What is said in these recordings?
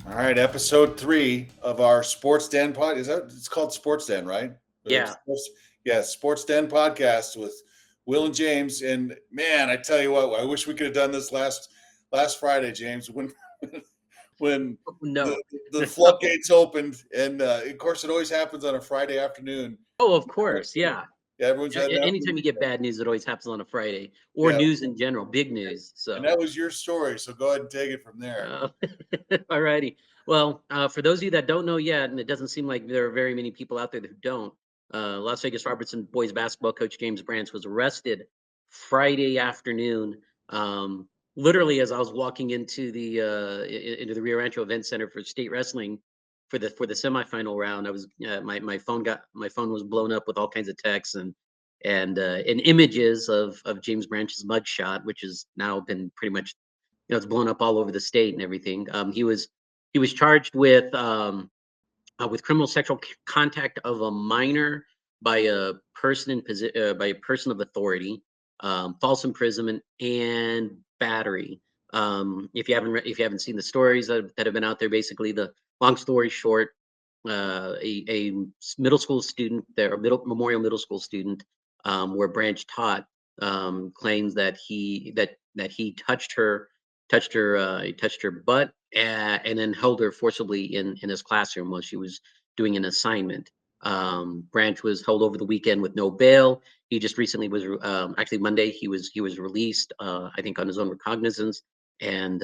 All right, episode 3 of our Sports Den pod. Is that it's called Sports Den, right? Yeah. Yeah, Sports Den podcast with Will and James. And man, I tell you what, I wish we could have done this last Friday, James, when when the No. the No. floodgates opened, and of course it always happens on a Friday afternoon. Oh, of course. Yeah. Yeah, everyone's had enough. Anytime you get bad news, it always happens on a Friday, or Yeah, news in general, big news. and So, that was your story, so go ahead and take it from there. uh, all righty. Well, for those of you that don't know yet, and it doesn't seem like there are very many people out there who don't, Las Vegas Robertson boys basketball coach James Branch was arrested Friday afternoon. Um, Literally, as I was walking into the Rio Rancho Event Center for state wrestling for the semifinal round, I was my phone was blown up with all kinds of texts and images of James Branch's mugshot, which has now been pretty much, it's blown up all over the state and everything. He was charged with criminal sexual contact of a minor by a person by a person of authority, false imprisonment, and battery. If you haven't seen the stories that have been out there, basically the long story short, a middle school student, there, a Memorial Middle School student, where Branch taught, claims that he touched her butt, and then held her forcibly in his classroom while she was doing an assignment. Branch was held over the weekend with no bail. He just recently was, actually Monday, he was released, I think on his own recognizance, and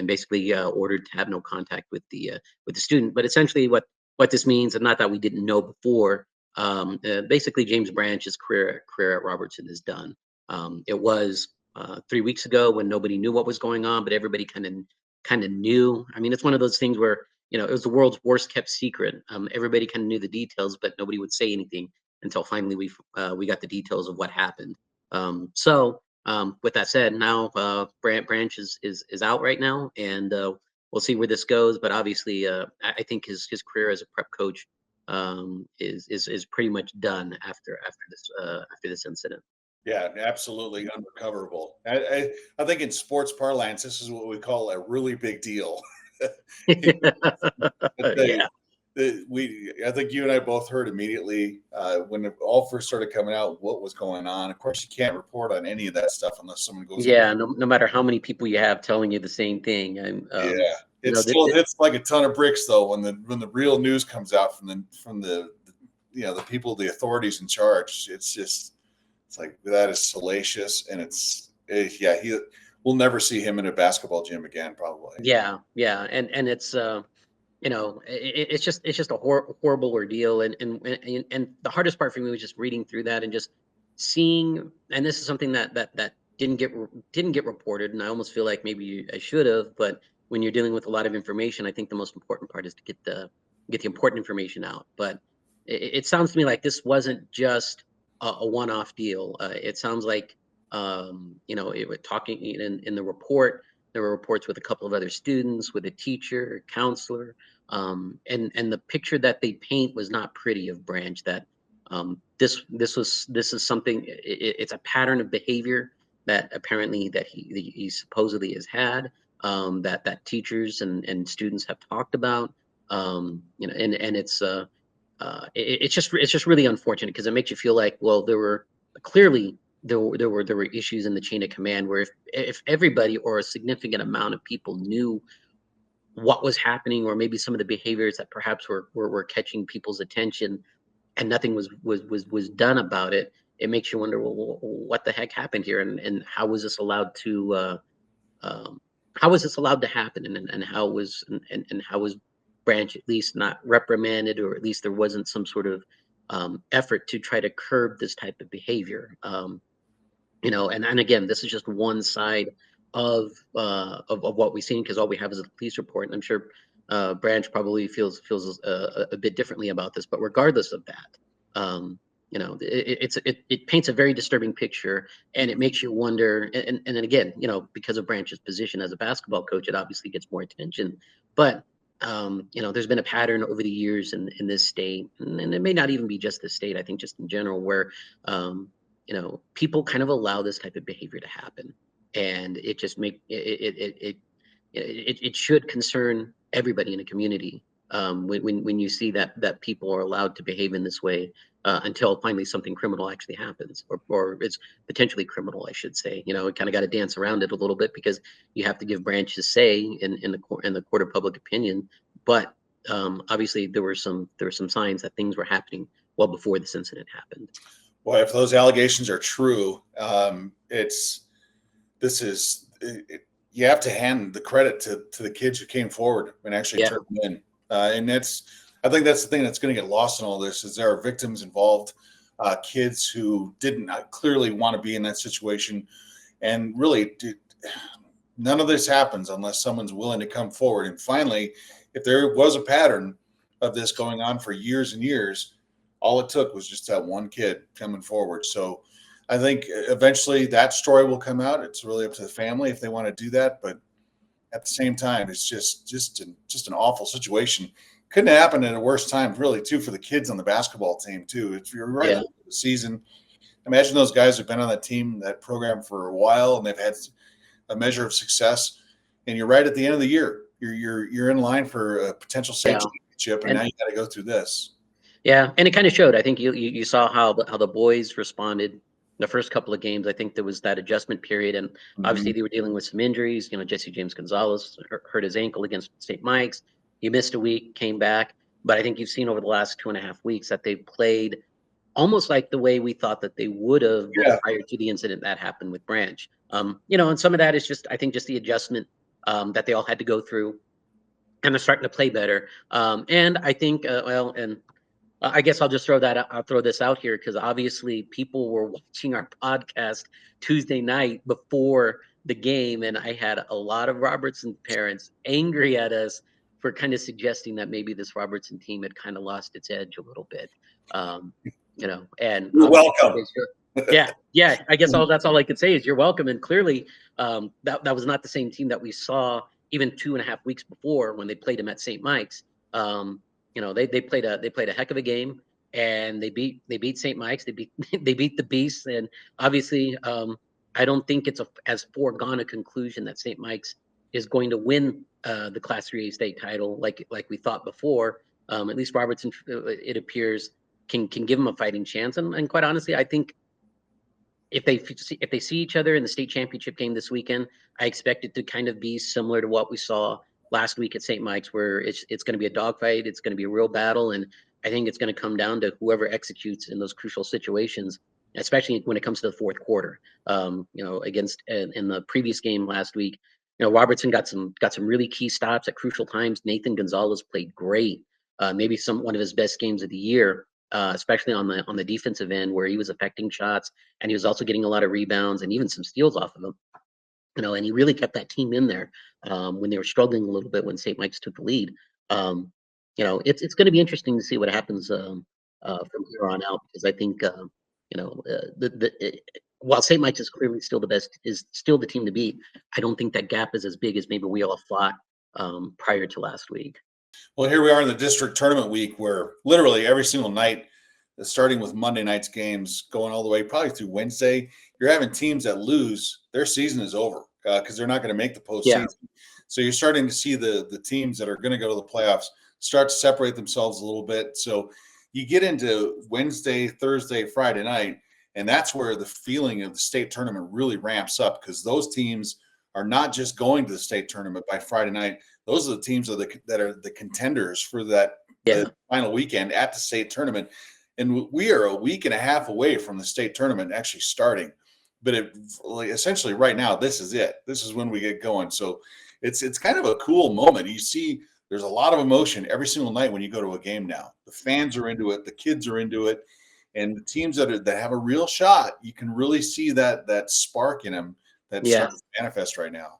basically ordered to have no contact with the student. But essentially, what this means, and not that we didn't know before, basically James Branch's career at Robertson is done. It was 3 weeks ago when nobody knew what was going on, but everybody kind of knew. I mean, it's one of those things where, it was the world's worst kept secret. Everybody kind of knew the details, but nobody would say anything until finally we got the details of what happened. With that said, now Branch is out right now, and we'll see where this goes. But obviously, I think his career as a prep coach is pretty much done after this incident. Yeah, absolutely unrecoverable. I think in sports parlance, this is what we call a really big deal. They, Yeah. I think you and I both heard immediately when it all first started coming out what was going on. Of course, you can't report on any of that stuff unless someone goes in. Yeah, no matter how many people you have telling you the same thing, Yeah, you it know, still hits like a ton of bricks though when the real news comes out from the the people, the authorities in charge. It's like that is salacious, and yeah, we'll never see him in a basketball gym again, probably. yeah, and it's just a horrible ordeal, and the hardest part for me was just reading through that and just seeing, and this is something that didn't get reported, and I almost feel like maybe I should have, but when you're dealing with a lot of information, I think the most important part is to get the important information out. But it sounds to me like this wasn't just a one-off deal. It sounds like, it was talking in the report. There were reports with a couple of other students, with a teacher, a counselor, and the picture that they paint was not pretty of Branch. That this is something. It's a pattern of behavior that apparently that he supposedly has had. That teachers and students have talked about. And it's just really unfortunate because it makes you feel like, well, there were clearly there were issues in the chain of command where if everybody or a significant amount of people knew what was happening, or maybe some of the behaviors that perhaps were catching people's attention, and nothing was done about it, it makes you wonder, well, what the heck happened here, and um, how was this allowed to happen, and how was Branch at least not reprimanded, or at least there wasn't some sort of effort to try to curb this type of behavior. And again, this is just one side of what we've seen, because all we have is a police report, and I'm sure Branch probably feels a bit differently about this. But regardless of that, it paints a very disturbing picture, and it makes you wonder. And then again, because of Branch's position as a basketball coach, it obviously gets more attention. But there's been a pattern over the years in this state, and it may not even be just this state. I think just in general, where people kind of allow this type of behavior to happen, and it just make it should concern everybody in a community when you see that people are allowed to behave in this way until finally something criminal actually happens, or it's potentially criminal, I should say. You know, it kind of got to dance around it a little bit because you have to give branches say in the court of public opinion. But obviously there were some signs that things were happening well before this incident happened. Well, if those allegations are true, you have to hand the credit to the kids who came forward and actually Yeah. turned them in. And I think that's the thing that's going to get lost in all this is there are victims involved, kids who didn't clearly want to be in that situation. And really, none of this happens unless someone's willing to come forward. And finally, if there was a pattern of this going on for years and years, all it took was just that one kid coming forward. So I think eventually that story will come out. It's really up to the family if they want to do that. But at the same time, it's just an awful situation. Couldn't have happened at a worse time, really, too, for the kids on the basketball team, too. If you're right at the season, imagine those guys who've been on that team, that program for a while, and they've had a measure of success. And you're right at the end of the year. You're in line for a potential state championship, and now you got to go through this. Yeah, and it kind of showed. I think you saw how the boys responded the first couple of games. I think there was that adjustment period, and obviously they were dealing with some injuries. You know, Jesse James Gonzalez hurt his ankle against St. Mike's. He missed a week, came back, but I think you've seen over the last 2.5 weeks that they've played almost like the way we thought that they would have prior to the incident that happened with Branch. You know, and some of that is just, I think, just the adjustment that they all had to go through, and they're starting to play better. And I think, I guess I'll just I'll throw this out here because obviously people were watching our podcast Tuesday night before the game, and I had a lot of Robertson parents angry at us for kind of suggesting that maybe this Robertson team had kind of lost its edge a little bit. You know, and you're welcome. Yeah. I guess that's all I could say is you're welcome. And clearly, that was not the same team that we saw even 2.5 weeks before when they played him at St. Mike's. You know, they played a heck of a game, and they beat St. Mike's. They beat the Beasts, and obviously, I don't think it's as foregone a conclusion that St. Mike's is going to win the Class 3A state title like we thought before. At least Robertson, it appears, can give them a fighting chance. And quite honestly, I think if they see each other in the state championship game this weekend, I expect it to kind of be similar to what we saw last week at St. Mike's, where it's going to be a dogfight. It's going to be a real battle. And I think it's going to come down to whoever executes in those crucial situations, especially when it comes to the fourth quarter. You know, against in the previous game last week, you know, Robertson got some really key stops at crucial times. Nathan Gonzalez played great, maybe one of his best games of the year. Especially on the defensive end, where he was affecting shots, and he was also getting a lot of rebounds and even some steals off of them. You know, and he really kept that team in there when they were struggling a little bit when St. Mike's took the lead. You know, it's going to be interesting to see what happens from here on out, because I think you know, while St. Mike's is clearly still the team to beat, I don't think that gap is as big as maybe we all thought prior to last week. Well, here we are in the district tournament week where literally every single night, starting with Monday night's games, going all the way probably through Wednesday, you're having teams that lose, their season is over because they're not going to make the postseason. So you're starting to see the teams that are going to go to the playoffs start to separate themselves a little bit. So you get into Wednesday, Thursday, Friday night, and that's where the feeling of the state tournament really ramps up, because those teams are not just going to the state tournament by Friday night. Those are the teams that are the contenders for that the final weekend at the state tournament. And we are a week and a half away from the state tournament actually starting. But essentially right now, this is it. This is when we get going. So it's kind of a cool moment. You see there's a lot of emotion every single night when you go to a game now. The fans are into it. The kids are into it. And the teams that have a real shot, you can really see that spark in them that's starting to manifest right now.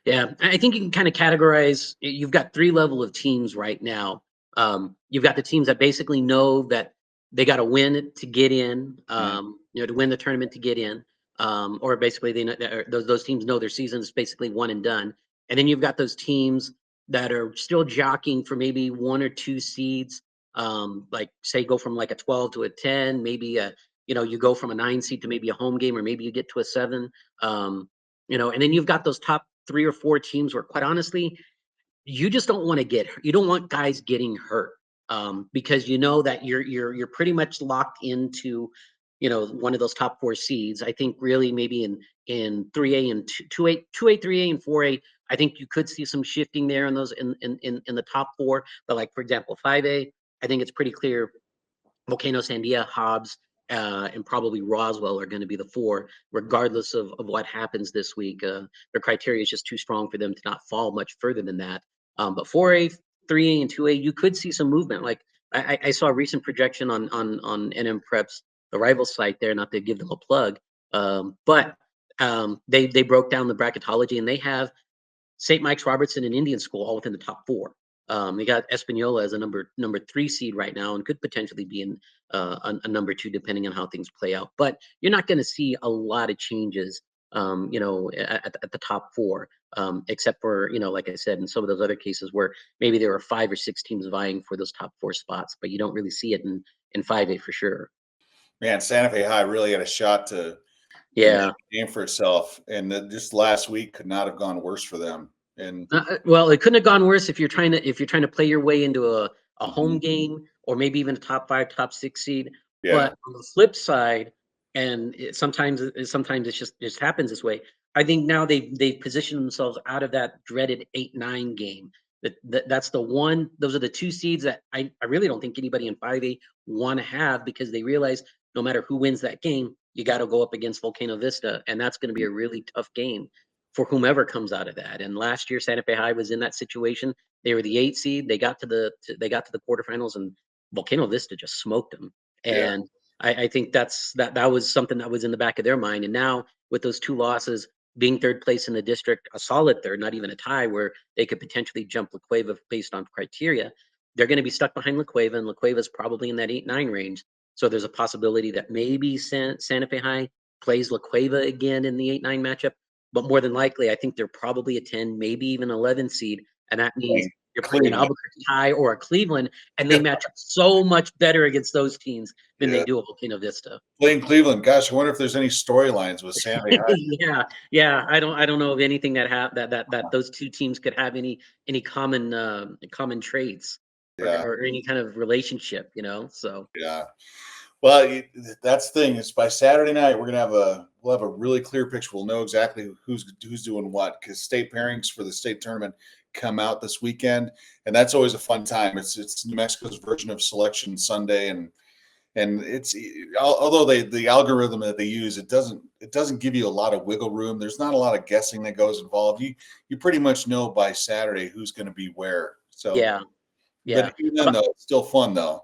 Yeah, I think you can kind of categorize. You've got 3 levels of teams right now. You've got the teams that basically know that they got to win to get in, you know, to win the tournament to get in, or basically they know, those teams know their season is basically one and done. And then you've got those teams that are still jockeying for maybe 1 or 2 seeds, like say go from like a 12 to a 10, maybe you know, you go from a 9 seed to maybe a home game, or maybe you get to a 7. You know, and then you've got those top 3 or 4 teams where, quite honestly, you just don't want to you don't want guys getting hurt, because you know that you're pretty much locked into, one of those top 4 seeds. I think really maybe in 3A and 2A, 3A and 4A. I think you could see some shifting there in those in the top 4. But like for example, 5A, I think it's pretty clear Volcano, Sandia, Hobbs, and probably Roswell are going to be the 4, regardless of what happens this week. Their criteria is just too strong for them to not fall much further than that. But 4A, 3A, and 2A, you could see some movement. Like I saw a recent projection on NM Preps, the rival site there, not to give them a plug, but they broke down the bracketology, and they have St. Mike's, Robertson, and Indian School all within the top 4. They got Espanola as a number 3 seed right now, and could potentially be in a number 2 depending on how things play out. But you're not going to see a lot of changes, at the top 4, except for like I said, in some of those other cases where maybe there are 5 or 6 teams vying for those top 4 spots, but you don't really see it in 5A for sure. Man, Santa Fe High really had a shot to make Yeah. a name for itself, and just last week could not have gone worse for them. And Well, it couldn't have gone worse if you're trying to play your way into a home Mhm. game, or maybe even a top 5, top 6 seed. Yeah, But on the flip side, and sometimes it just happens this way. I think now they've positioned themselves out of that dreaded 8-9 game. That's the one. Those are the 2 seeds that I really don't think anybody in 5A want to have, because they realize no matter who wins that game, you got to go up against Volcano Vista, and that's going to be a really tough game for whomever comes out of that. And last year, Santa Fe High was in that situation. They were the 8 seed. They got to the quarterfinals, and Volcano Vista just smoked them. yeah, And I think that was something that was in the back of their mind. And now with those 2 losses, being 3rd place in the district, a solid 3rd, not even a tie, where they could potentially jump La Cueva based on criteria, they're going to be stuck behind La Cueva, and La Cueva is probably in that 8-9 range. So there's a possibility that maybe Santa Fe High plays La Cueva again in the 8-9 matchup. But more than likely, I think they're probably a 10, maybe even 11 seed. And that means playing you're playing an Cleveland. Albuquerque High or a Cleveland, and they match up so much better against those teams than they Yeah, do a Volcano Vista. playing Cleveland. Gosh, I wonder if there's any storylines with Santa Fe High. Yeah, yeah. I don't know of anything that those 2 teams could have any common traits, Yeah, or any kind of relationship, So yeah. Well, that's the thing. It's by Saturday night we'll have a really clear picture. We'll know exactly who's doing what, because state pairings for the state tournament come out this weekend, and that's always a fun time. It's New Mexico's version of Selection Sunday, and it's although the algorithm that they use, it doesn't give you a lot of wiggle room. There's not a lot of guessing that goes involved. You pretty much know by Saturday who's going to be where. So, yeah, but yeah. even then, though, it's still fun though.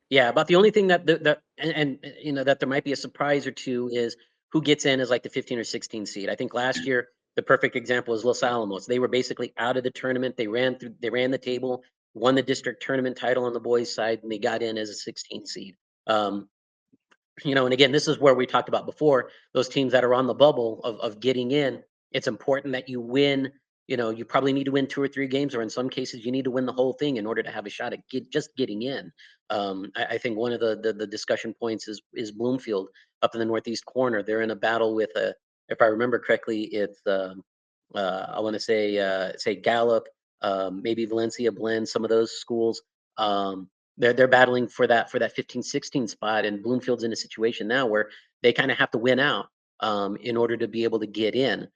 Yeah, about the only thing and that there might be a surprise or 2 is who gets in as like the 15 or 16 seed. I think last year the perfect example is Los Alamos. They were basically out of the tournament. They ran the table, won the district tournament title on the boys' side, and they got in as a 16 seed. Um, and again, this is where we talked about before, those teams that are on the bubble of getting in. It's important that you win. You probably need to win 2 or 3 games, or in some cases you need to win the whole thing in order to have a shot at just getting in. I think one of the discussion points is Bloomfield up in the northeast corner. They're in a battle with if I remember correctly, it's I want to say Gallup, maybe Valencia Blend, some of those schools. They're battling for that 15-16 spot, and Bloomfield's in a situation now where they kind of have to win out, in order to be able to get in.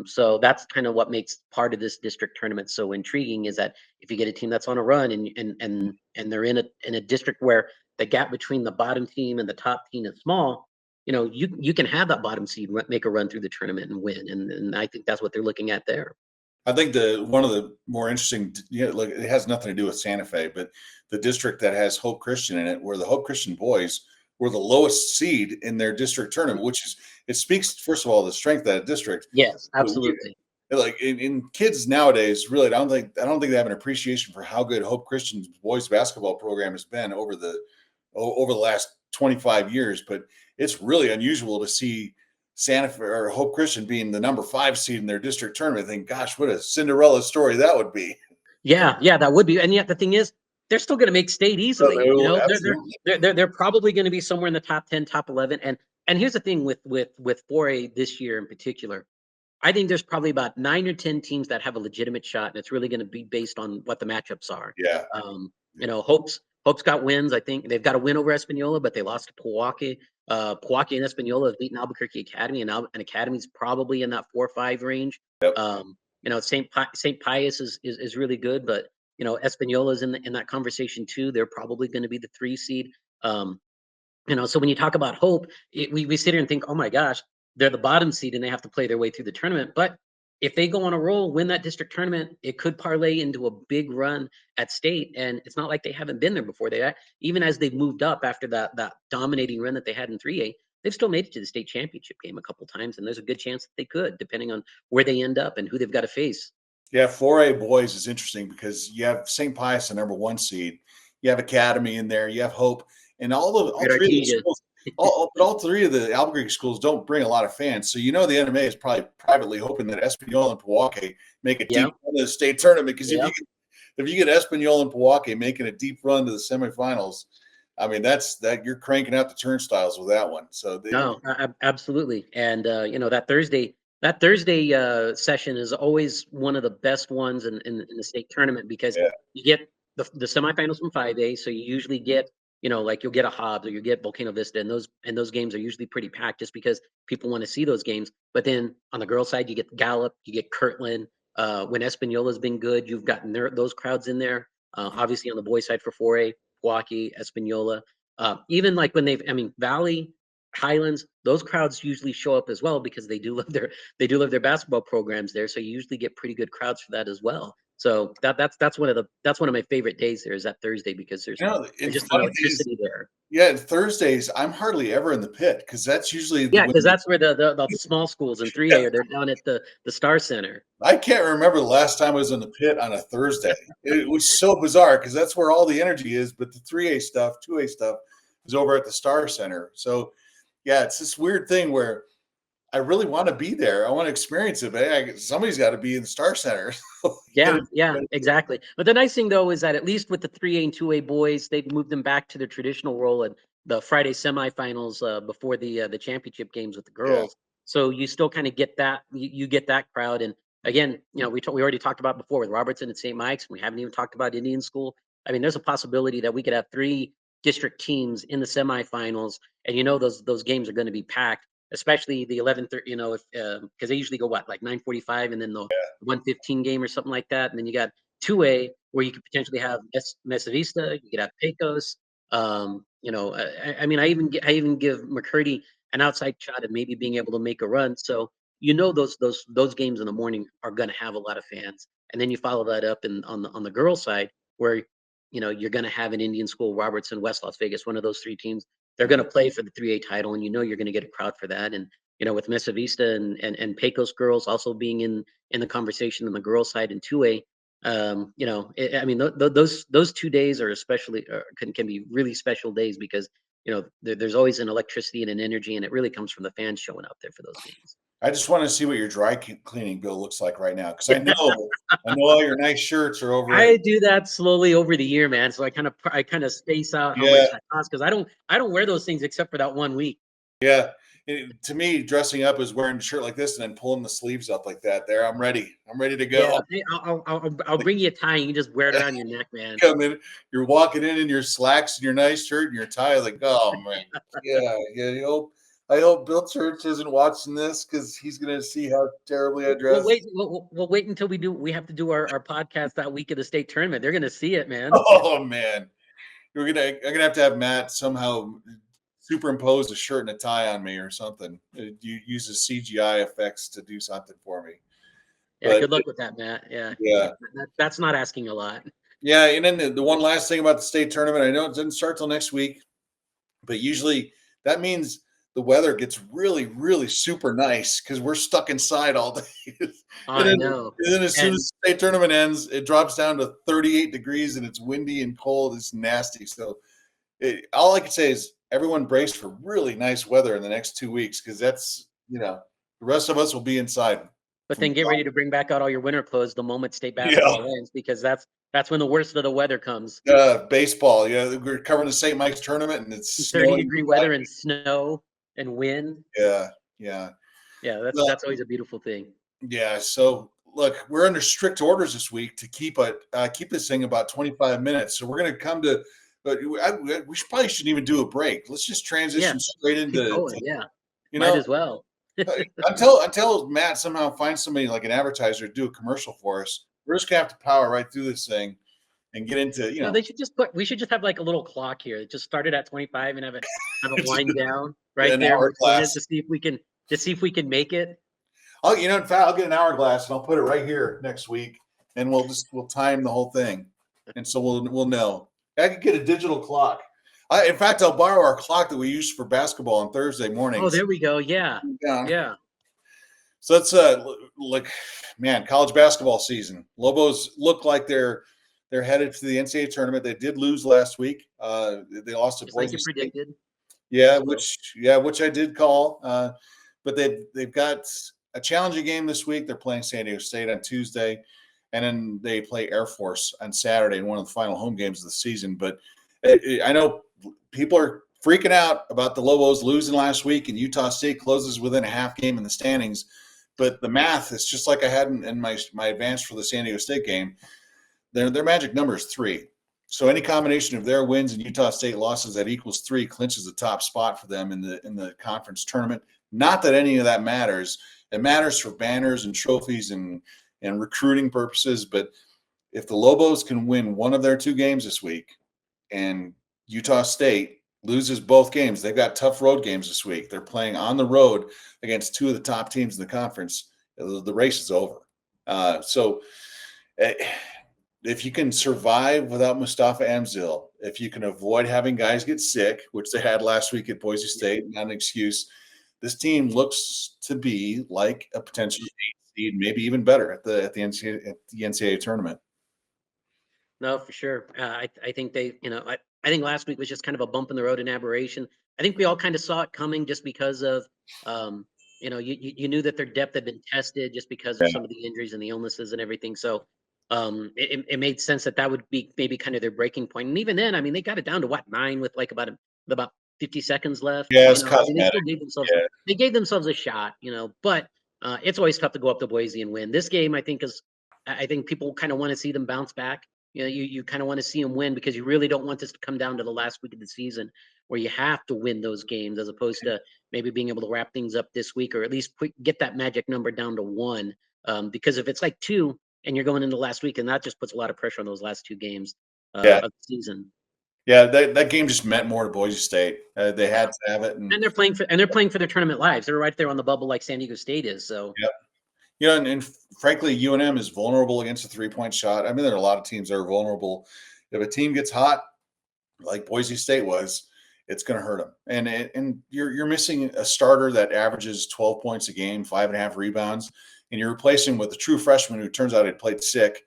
So that's kind of what makes part of this district tournament so intriguing, is that if you get a team that's on a run, and they're in a district where the gap between the bottom team and the top team is small, you can have that bottom seed make a run through the tournament and win, and I think that's what they're looking at there. I think the one of the more interesting, like it has nothing to do with Santa Fe, but the district that has Hope Christian in it, where the Hope Christian boys were the lowest seed in their district tournament, which is it speaks first of all the strength of that district. Yes, But absolutely. like in kids nowadays, really, I don't think they have an appreciation for how good Hope Christian's boys basketball program has been over the last 25 years. But it's really unusual to see Santa Fe or Hope Christian being the number 5 seed in their district tournament. I think, gosh, what a Cinderella story that would be. Yeah, yeah, that would be. And yet the thing is, they're still going to make state easily. Oh, They're they're absolutely. they're probably going to be somewhere in the top 10, top 11. And here's the thing with 4A this year in particular. I think there's probably about 9 or 10 teams that have a legitimate shot, and it's really going to be based on what the matchups are. Yeah. Hope's got wins. I think they've got a win over Espanola, but they lost to Pewaukee. Pewaukee and Espanola have beaten Albuquerque Academy, and Academy's probably in that 4-5 range. Yep. St. Pius is really good, but Espanola is in that conversation too. They're probably going to be the 3 seed. So when you talk about Hope, we sit here and think, oh my gosh, they're the bottom seed and they have to play their way through the tournament. But if they go on a roll, win that district tournament, it could parlay into a big run at state. And it's not like they haven't been there before. Even as they've moved up after that dominating run that they had in 3A, they've still made it to the state championship game a couple times. And there's a good chance that they could, depending on where they end up and who they've got to face. Yeah, 4A boys is interesting because you have St. Pius, the number 1 seed. You have Academy in there. You have Hope. And all 3 of the schools, all 3 of the Albuquerque schools don't bring a lot of fans. So the NMA is probably privately hoping that Espanola and Pewaukee make a deep run to the state tournament. Because if you get Espanola and Pewaukee making a deep run to the semifinals, I mean that you're cranking out the turnstiles with that one. So absolutely. And that Thursday session is always one of the best ones in the state tournament because you get the semifinals from 5A, so you usually get like you'll get a Hobbs or you get Volcano Vista, and those games are usually pretty packed just because people want to see those games. But then on the girls' side, you get Gallup, you get Kirtland. When Espanola's been good, you've gotten those crowds in there. Obviously on the boys' side for 4A, Pewaukee, Espanola. Even like when Valley, Highlands, those crowds usually show up as well because they do love their basketball programs there. So you usually get pretty good crowds for that as well. So that's one of my favorite days there is that Thursday because there's just an electricity there. Yeah, Thursdays I'm hardly ever in the pit because that's usually because that's where the small schools in 3A are. They're down at the Star Center. I can't remember the last time I was in the pit on a Thursday. It was so bizarre because that's where all the energy is. But the 3A stuff, 2A stuff is over at the Star Center. So yeah, it's this weird thing where I really want to be there. I want to experience it, but somebody's got to be in the Star Center. Yeah, exactly. But the nice thing though is that at least with the 3A and 2A boys, they've moved them back to their traditional role at the Friday semifinals before the championship games with the girls. Yeah. So you still kind of get that you get that crowd. And again, we already talked about before with Robertson and St. Mike's. We haven't even talked about Indian School. I mean, there's a possibility that we could have 3 district teams in the semifinals, and those games are going to be packed. Especially the 11:30, because they usually go like 9:45, and then the 1:15 game or something like that, and then you got 2A where you could potentially have Mesa Vista, you could have Pecos. I even give McCurdy an outside shot at maybe being able to make a run. So those games in the morning are going to have a lot of fans, and then you follow that up on the girls' side where you're going to have an Indian School, Robertson, West Las Vegas, one of those 3 teams. They're going to play for the 3A title, and you're going to get a crowd for that. And with Mesa Vista and Pecos girls also being in the conversation on the girls' side in 2A, those 2 days are especially can be really special days because there's always an electricity and an energy, and it really comes from the fans showing up there for those games. I just want to see what your dry cleaning bill looks like right now because I know all your nice shirts are over. I do that slowly over the year, man. So I kind of space out how much that costs because I don't wear those things except for that 1 week. Yeah, to me, dressing up is wearing a shirt like this and then pulling the sleeves up like that. There, I'm ready. I'm ready to go. Yeah, I'll bring you a tie. You can just wear it around your neck, man. Come in, you're walking in your slacks and your nice shirt and your tie. Like, oh man, yeah. I hope Bill Church isn't watching this because he's going to see how terribly I dress. We'll wait until we have to do our podcast that week of the state tournament. They're going to see it, man. Oh man, I'm gonna have to have Matt somehow superimpose a shirt and a tie on me or something. You use the CGI effects to do something for me. Yeah, good luck with that, Matt. Yeah. That's not asking a lot. Yeah, and then the one last thing about the state tournament, I know it doesn't start till next week, but usually that means the weather gets really, really super nice because we're stuck inside all day. I know. And then as soon as the state tournament ends, it drops down to 38 degrees and it's windy and cold. It's nasty. So all I can say is everyone brace for really nice weather in the next 2 weeks because that's, the rest of us will be inside. But then get ready to bring back out all your winter clothes the moment state basketball ends because that's when the worst of the weather comes. Baseball. We're covering the St. Mike's tournament and it's 30-degree weather and snow and wind. Yeah. That's always a beautiful thing. Yeah. So look, we're under strict orders this week to keep this thing about 25 minutes. So we're going to come to, but we probably shouldn't even do a break. Let's just Yeah, transition straight keep into, going. Yeah, you might know, as well. until Matt somehow finds somebody like an advertiser to do a commercial for us. We're just gonna have to power right through this thing and get into, No, they should just we should just have like a little clock here. Just start it at 25 and have a wind down right an there between it hourglass. to see if we can make it. In fact, I'll get an hourglass and I'll put it right here next week, and we'll time the whole thing, and so we'll know. I could get a digital clock. In fact, I'll borrow our clock that we use for basketball on Thursday Oh, mornings. there we go. Yeah. Yeah. Yeah. So it's like, man, college basketball season. Lobos look like they're headed to the NCAA tournament. They did lose last week. They lost to Just like Boise you State. predicted. Yeah, Well, which I did call. But they've got a challenging game this week. They're playing San Diego State on Tuesday, and then they play Air Force on Saturday in one of the final home games of the season. But I know people are freaking out about the Lobos losing last week, and Utah State closes within a half game in the standings. But the math is just like I had in my advance for the San Diego State game. Their magic number is 3. So any combination of their wins and Utah State losses that equals 3 clinches the top spot for them in the conference tournament. Not that any of that matters. It matters for banners and trophies and recruiting purposes. But if the Lobos can win one of their 2 games this week, and Utah State loses both games, they've got tough road games this week. They're playing on the road against 2 of the top teams in the conference. The race is over. So if you can survive without Mustafa Amzil, if you can avoid having guys get sick, which they had last week at Boise State, not an excuse, this team looks to be like a potential 8 seed, maybe even better at the NCAA tournament. no, for sure. I think I think last week was just kind of a bump in the road, an aberration. I think we all kind of saw it coming just because of, you knew that their depth had been tested just because of Yeah. some of the injuries and the illnesses and everything. So, it made sense that would be maybe kind of their breaking point. And even then, I mean, they got it down to what, 9 with like about 50 seconds left. Yeah, it's I mean, they still cosmetic. Yeah. gave themselves a shot. But it's always tough to go up to Boise and win. This game, I think people kind of want to see them bounce back. You kind of want to see them win because you really don't want this to come down to the last week of the season where you have to win those games as opposed to maybe being able to wrap things up this week or at least get that magic number down to 1. Because if it's like 2 and you're going into last week, and that just puts a lot of pressure on those last 2 games Yeah. of the season. Yeah, that game just meant more to Boise State. They had to have it, And they're playing for their tournament lives. They're right there on the bubble like San Diego State is. So yeah. And frankly, UNM is vulnerable against a 3-point shot. I mean, there are a lot of teams that are vulnerable. If a team gets hot, like Boise State was, it's going to hurt them. And you're missing a starter that averages 12 points a game, 5.5 rebounds, and you're replacing with a true freshman who turns out had played sick.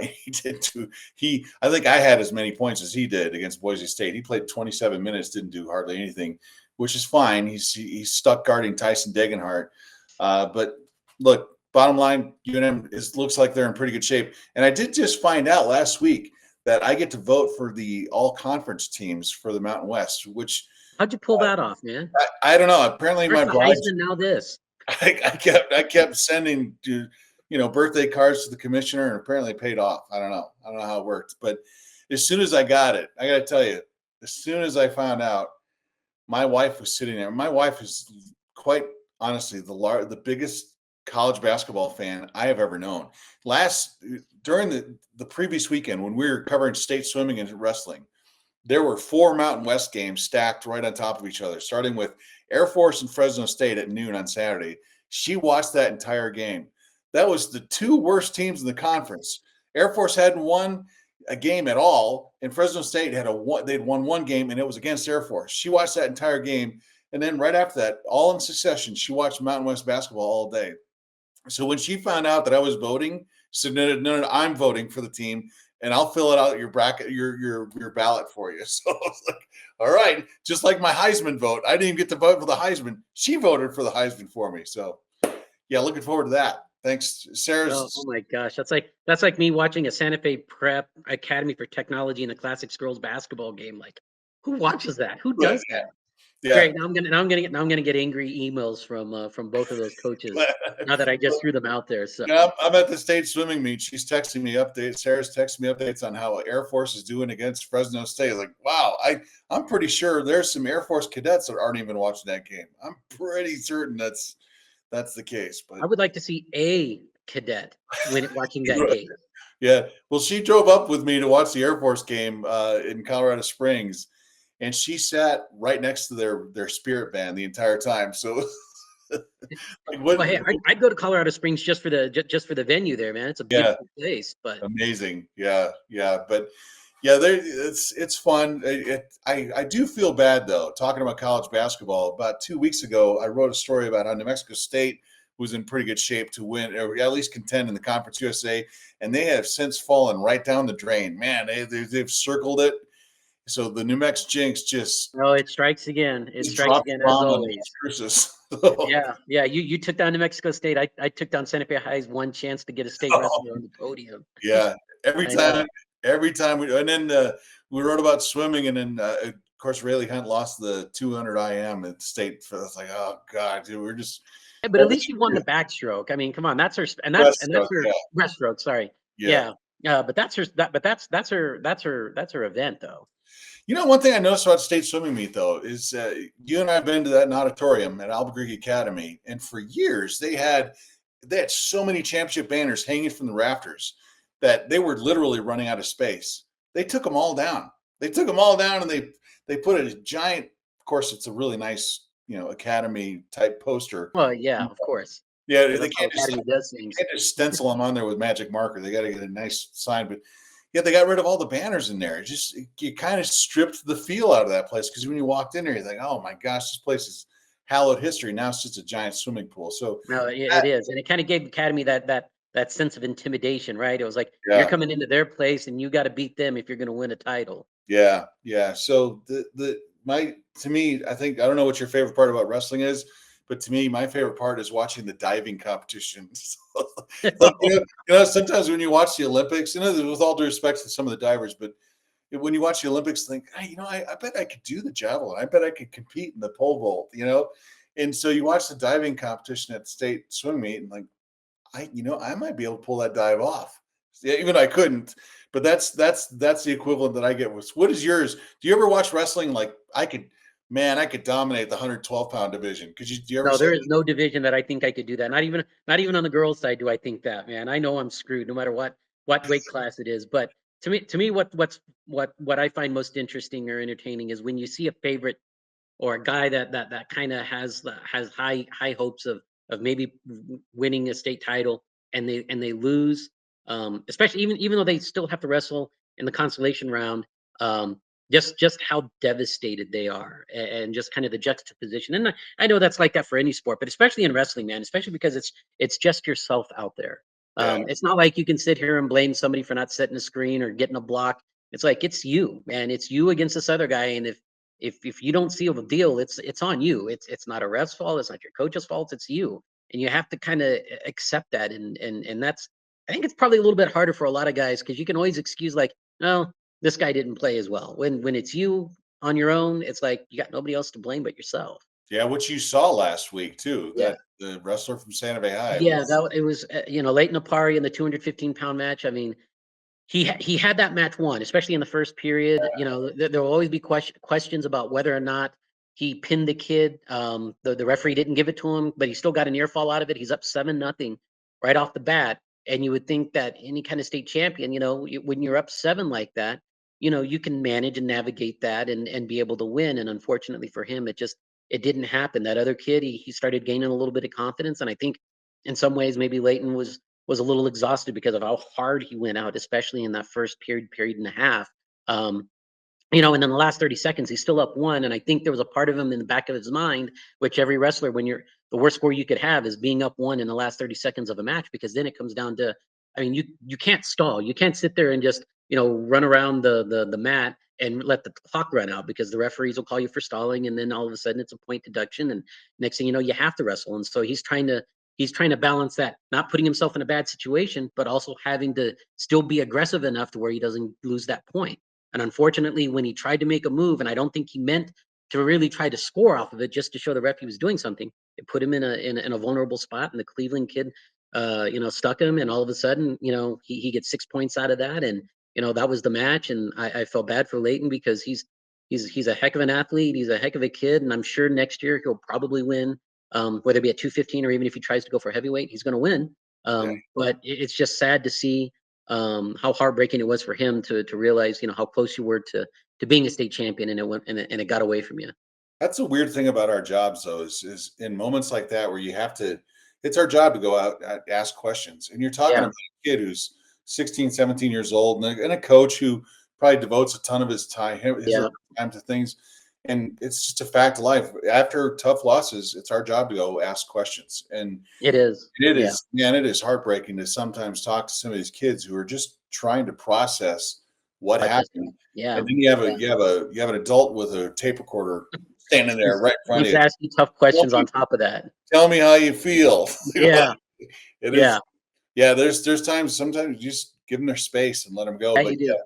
He did too. I think I had as many points as he did against Boise State. He played 27 minutes, didn't do hardly anything, which is fine. He's stuck guarding Tyson Degenhart. But look, bottom line, UNM looks like they're in pretty good shape. And I did just find out last week that I get to vote for the all conference teams for the Mountain West, which how'd you pull that off, man? I don't know. Apparently my First the bride, Heisman, now this. I kept sending birthday cards to the commissioner, and apparently it paid off. I don't know how it worked, but as soon as I got it, I got to tell you, as soon as I found out, my wife was sitting there. My wife is quite honestly the biggest college basketball fan I have ever known. During the previous weekend when we were covering state swimming and wrestling, there were 4 Mountain West games stacked right on top of each other, starting with Air Force and Fresno State at noon on Saturday. She watched that entire game. That was the 2 worst teams in the conference. Air Force hadn't won a game at all, and Fresno State they'd won 1 game, and it was against Air Force. She watched that entire game, and then right after that, all in succession, she watched Mountain West basketball all day. So when she found out that I was voting, she said, no, I'm voting for the team, and I'll fill it out your bracket, your ballot for you. So I was like, all right, just like my Heisman vote. I didn't even get to vote for the Heisman. She voted for the Heisman for me. So yeah, looking forward to that. Thanks, Sarah. Oh my gosh, that's like me watching a Santa Fe Prep Academy for Technology and the Classics girls basketball game. Like, who watches that? Who does that? Yeah. Great. Now I'm gonna get angry emails from both of those coaches. Now that I just threw them out there. So Yeah, I'm at the state swimming meet. She's texting me updates. Sarah's texting me updates on how Air Force is doing against Fresno State. Like, wow, I'm pretty sure there's some Air Force cadets that aren't even watching that game. I'm pretty certain that's the case. But I would like to see a cadet watching that game. yeah, well, she drove up with me to watch the Air Force game in Colorado Springs, and she sat right next to their spirit band the entire time. So, like, what? Well, hey, I'd go to Colorado Springs just for the venue there, man. It's a Yeah, beautiful place, but amazing. Yeah, yeah, but yeah, it's fun. I do feel bad though. Talking about college basketball, about 2 weeks ago, I wrote a story about how New Mexico State was in pretty good shape to win, or at least contend in the Conference USA, and they have since fallen right down the drain. Man, they've circled it. So the New Mexico Jinx oh, it strikes again. It just strikes dropped again the as bomb on always. Cruces. Yeah, yeah. You took down New Mexico State. I took down Santa Fe High's one chance to get a state wrestler on the podium. Yeah, I know. every time and then we wrote about swimming, and then of course Rayleigh Hunt lost the 200 IM at state. For it's like, oh god, dude, we're just Yeah, but at least she won the backstroke. I mean, come on, that's her, and that's her yeah, breaststroke. Sorry. yeah. Yeah. But that's her event though. You know, one thing I noticed about state swimming meet though is you and I've been to that auditorium at Albuquerque Academy, and for years they had so many championship banners hanging from the rafters that they were literally running out of space. They took them all down. They took them all down, and they put a giant. Of course, it's a really nice, academy type poster. Well, yeah, of course. Yeah, Because they that's how can't just Academy does things. stencil them on there with magic marker. They got to get a nice sign, but yeah, they got rid of all the banners in there. It just you kind of stripped the feel out of that place, because when you walked in there, you're like, oh my gosh, this place is hallowed history. Now it's just a giant swimming pool. So No, that, it is, and it kind of gave Academy that sense of intimidation, right? It was like you're yeah, coming into their place and you got to beat them if you're going to win a title. yeah, yeah. So the my to me, I think I don't know what your favorite part about wrestling is, but to me, my favorite part is watching the diving competitions. Like, sometimes when you watch the Olympics, with all due respect to some of the divers, but when you watch the Olympics, think, hey, I bet I could do the javelin. I bet I could compete in the pole vault. And so you watch the diving competition at the state swim meet, and like, I might be able to pull that dive off. Yeah, even I couldn't, but that's the equivalent that I get with. What is yours? Do you ever watch wrestling? Like, I could dominate the 112-pound division. Do you ever No, say, there is no division that I think I could do that. Not even on the girls' side do I think that, man. I know I'm screwed no matter what weight class it is. But to me, what I find most interesting or entertaining is when you see a favorite or a guy that kind of has high hopes of maybe winning a state title, and they lose, especially even though they still have to wrestle in the consolation round, um, just how devastated they are, and just kind of the juxtaposition. And I know that's like that for any sport, but especially in wrestling, man, especially because it's just yourself out there. yeah, It's not like you can sit here and blame somebody for not setting a screen or getting a block. It's like it's you, man. It's you against this other guy, and if you don't seal the deal, it's on you. It's not a ref's fault. It's not your coach's fault. It's you, and you have to kind of accept that. And that's, I think it's probably a little bit harder for a lot of guys because you can always excuse like, no, this guy didn't play as well. When it's you on your own, it's like you got nobody else to blame but yourself. yeah, what you saw last week too, Yeah. that the wrestler from Santa Fe High Yeah, was, it was Leighton Apari in the 215-pound match. I mean, he had that match won, especially in the first period. There will always be questions about whether or not he pinned the kid. The referee didn't give it to him, but he still got an ear fall out of it. He's up 7-0 right off the bat. And you would think that any kind of state champion, when you're up 7 like that, you can manage and navigate that and be able to win. And unfortunately for him, it didn't happen. That other kid, he started gaining a little bit of confidence. And I think in some ways, maybe Leighton was a little exhausted because of how hard he went out, especially in that first period and a half. And then the last 30 seconds, he's still up 1. And I think there was a part of him in the back of his mind, which every wrestler, when you're the worst score you could have is being up 1 in the last 30 seconds of a match, because then it comes down to, I mean, you can't stall. You can't sit there and just, run around the mat and let the clock run out, because the referees will call you for stalling. And then all of a sudden it's a point deduction. And next thing you know, you have to wrestle. And so he's trying to balance that, not putting himself in a bad situation, but also having to still be aggressive enough to where he doesn't lose that point. And unfortunately, when he tried to make a move, and I don't think he meant to really try to score off of it just to show the ref he was doing something. It put him in a vulnerable spot, and the Cleveland kid, stuck him, and all of a sudden, he gets 6 points out of that, and that was the match. And I felt bad for Leighton because he's a heck of an athlete, he's a heck of a kid, and I'm sure next year he'll probably win, whether it be at 215 or even if he tries to go for heavyweight, he's going to win. Yeah. But it's just sad to see how heartbreaking it was for him to realize how close you were to being a state champion, and it got away from you. That's a weird thing about our jobs, though, is in moments like that where you have to, it's our job to go out and ask questions. And you're talking Yeah. about a kid who's 16, 17 years old, and a coach who probably devotes a ton of his time, time to things. And it's just a fact of life. After tough losses, it's our job to go ask questions. And It is. man, it is heartbreaking to sometimes talk to some of these kids who are just trying to process what happened. Yeah. And then you have an adult with a tape recorder standing there right in front of you. Ask you tough questions on top of that. Tell me how you feel. Yeah. It is. Yeah. There's times, sometimes you just give them their space and let them go. Yeah, But you do.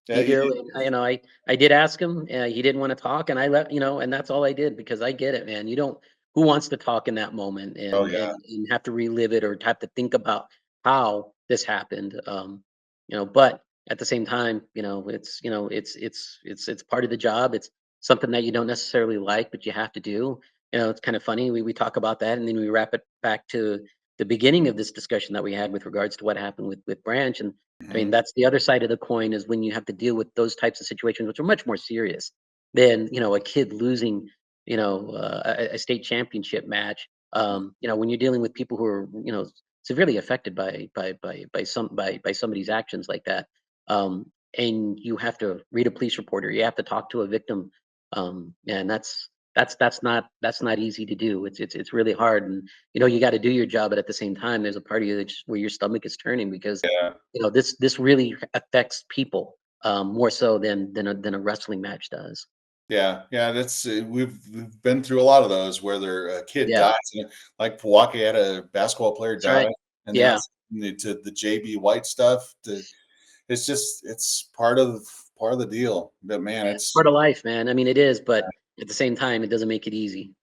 yeah, You do. I did ask him. He didn't want to talk, and I let and that's all I did, because I get it, man. Who wants to talk in that moment and, and have to relive it or have to think about how this happened? But at the same time, it's part of the job. It's something that you don't necessarily like, but you have to do. It's kind of funny. We talk about that, and then we wrap it back to the beginning of this discussion that we had with regards to what happened with Branch. And I mean, that's the other side of the coin, is when you have to deal with those types of situations, which are much more serious than, a kid losing, a state championship match. When you're dealing with people who are, severely affected by somebody's actions like that. And you have to read a police report, or you have to talk to a victim. And that's not easy to do. It's really hard, and you got to do your job, but at the same time, there's a part of you where your stomach is turning, because this really affects people more so than a wrestling match does. Yeah, that's we've been through a lot of those where a kid Yeah. dies, like Milwaukee had a basketball player That's right. die, and Yeah. to the JB White stuff. It's part of the deal. But man, it's Part of life, man. I mean, it is, but at the same time, it doesn't make it easy.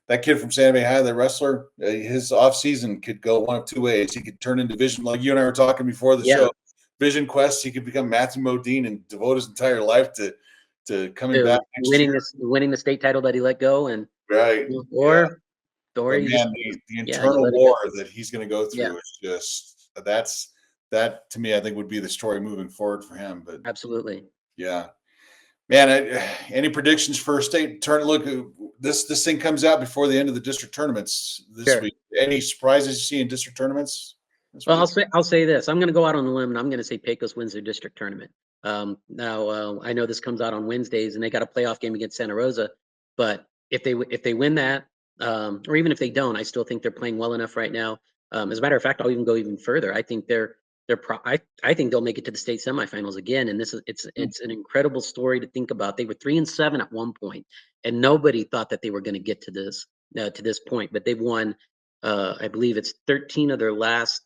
that kid from Santa Fe High, the wrestler, his off season could go one of two ways. He could turn into Vision, like you and I were talking before the show. Vision Quest. He could become Matthew Modine and devote his entire life to coming back next year. Winning the state title that he let go, and Right. or But he man, just the internal war that he's going to go through is just that to me, I think, would be the story moving forward for him. But absolutely. yeah, man. Any predictions for state tournament? Look, this thing comes out before the end of the district tournaments this week. Any surprises you see in district tournaments? Well, I'll say this. I'm going to go out on a limb, and I'm going to say Pecos wins their district tournament. Now, I know this comes out on Wednesdays, and they got a playoff game against Santa Rosa. But if they win that, or even if they don't, I still think they're playing well enough right now. As a matter of fact, I'll even go even further. I think I think they'll make it to the state semifinals again. And it's an incredible story to think about. They were 3-7 at one point, and nobody thought that they were going to get to this point. But they've won, I believe it's 13 of their last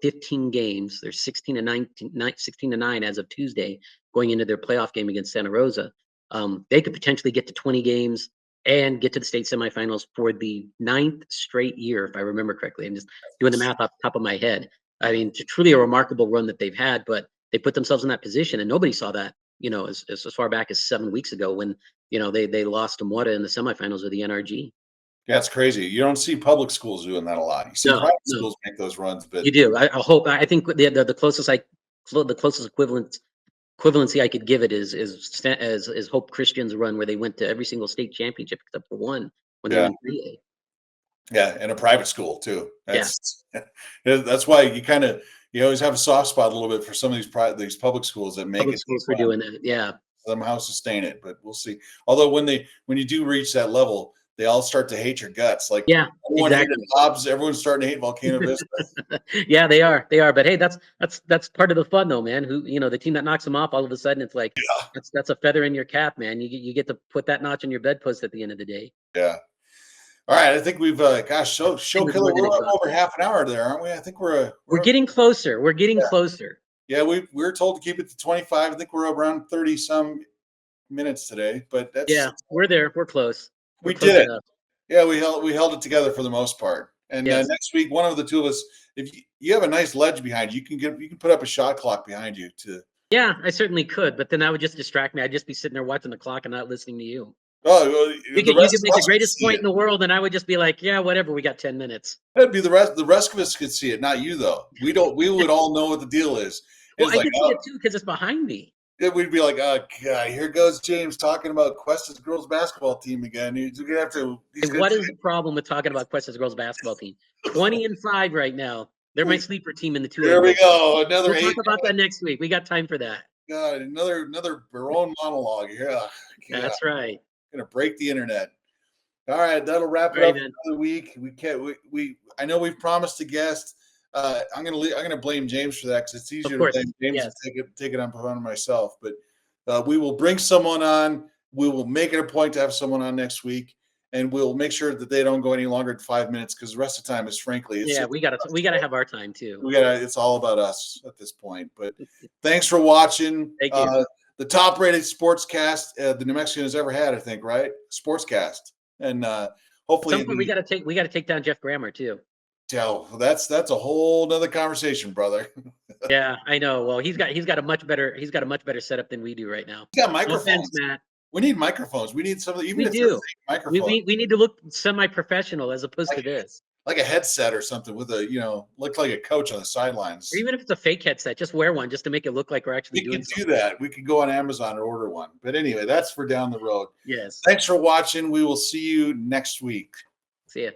15 games. They're 16-9 as of Tuesday, going into their playoff game against Santa Rosa. They could potentially get to 20 games and get to the state semifinals for the 9th straight year, if I remember correctly. I'm just doing the math off the top of my head. I mean, it's truly a remarkable run that they've had, but they put themselves in that position, and nobody saw that, as far back as 7 weeks ago when, they lost to Mora in the semifinals of the NRG. Yeah, it's crazy. You don't see public schools doing that a lot. You see private schools make those runs, but you do. I hope. I think the closest equivalency I could give it is Hope Christian's run, where they went to every single state championship except for one when they were in 3A. Yeah, in a private school too. That's why you always have a soft spot a little bit for some of these public schools that make public schools for doing that. Yeah, somehow sustain it, but we'll see. Although when you do reach that level, they all start to hate your guts. Like, everyone hated Hobbs, everyone's starting to hate Volcano Vista. Yeah, they are. But hey, that's part of the fun, though, man. The team that knocks them off, all of a sudden, it's like that's a feather in your cap, man. You get to put that notch on your bedpost at the end of the day. Yeah. All right, I think we've show killer. We're up over half an hour there, aren't we? I think we're getting closer. We're getting closer. Yeah, we were told to keep it to 25. I think we're around 30 some. minutes today, but Yeah, we're there. We're close. We're we close did it. enough. Yeah, we held it together for the most part. And Yes. next week, one of the two of us, if you have a nice ledge behind you, you can put up a shot clock behind you to. Yeah, I certainly could, but then that would just distract me. I'd just be sitting there watching the clock and not listening to you. Oh, well, the You rest could of make the us could greatest see point it. in the world, and I would just be like, yeah, whatever. We got 10 minutes. That'd be the rest. The rest of us could see it, not you though. We don't. We would all know what the deal is. Well, It's I like, could see it too because it's behind me. we'd be like, oh god, here goes James talking about Questa's girls basketball team again. He's gonna have to. He's And gonna what say, is the problem with talking about Questa's girls basketball team? 20-5 right now. They're my sleeper team in the 2A. There we go. Another We'll talk 8 about that next week. We got time for that. God, another Barron monologue. Yeah, That's right. gonna break the internet. All right, that'll wrap All it right, up man. for the week. We can't. We I know we've promised a guest. I'm gonna blame James for that because it's easier to course, blame James yes. and take it on myself. But we will bring someone on. We will make it a point to have someone on next week, and we'll make sure that they don't go any longer than 5 minutes because the rest of the time is frankly, Yeah, we gotta have our time too. it's all about us at this point. But thanks for watching. Thank you. The top rated sportscast the New Mexican has ever had, I think, right? Sportscast. And hopefully Some point we gotta take down Jeff Grammer too. That's a whole nother conversation, brother. Yeah, I know. Well, he's got a much better setup than we do right now. He's got No microphones. offense, Matt. We need microphones. We need some of the, even We if do. they're fake microphones, We need to look semi-professional as opposed to this. like a headset or something with a look like a coach on the sidelines. Or even if it's a fake headset, just wear one just to make it look like we're actually We doing could something. do that. We could go on Amazon and order one. But anyway, that's for down the road. Yes. Thanks for watching. We will see you next week. See ya.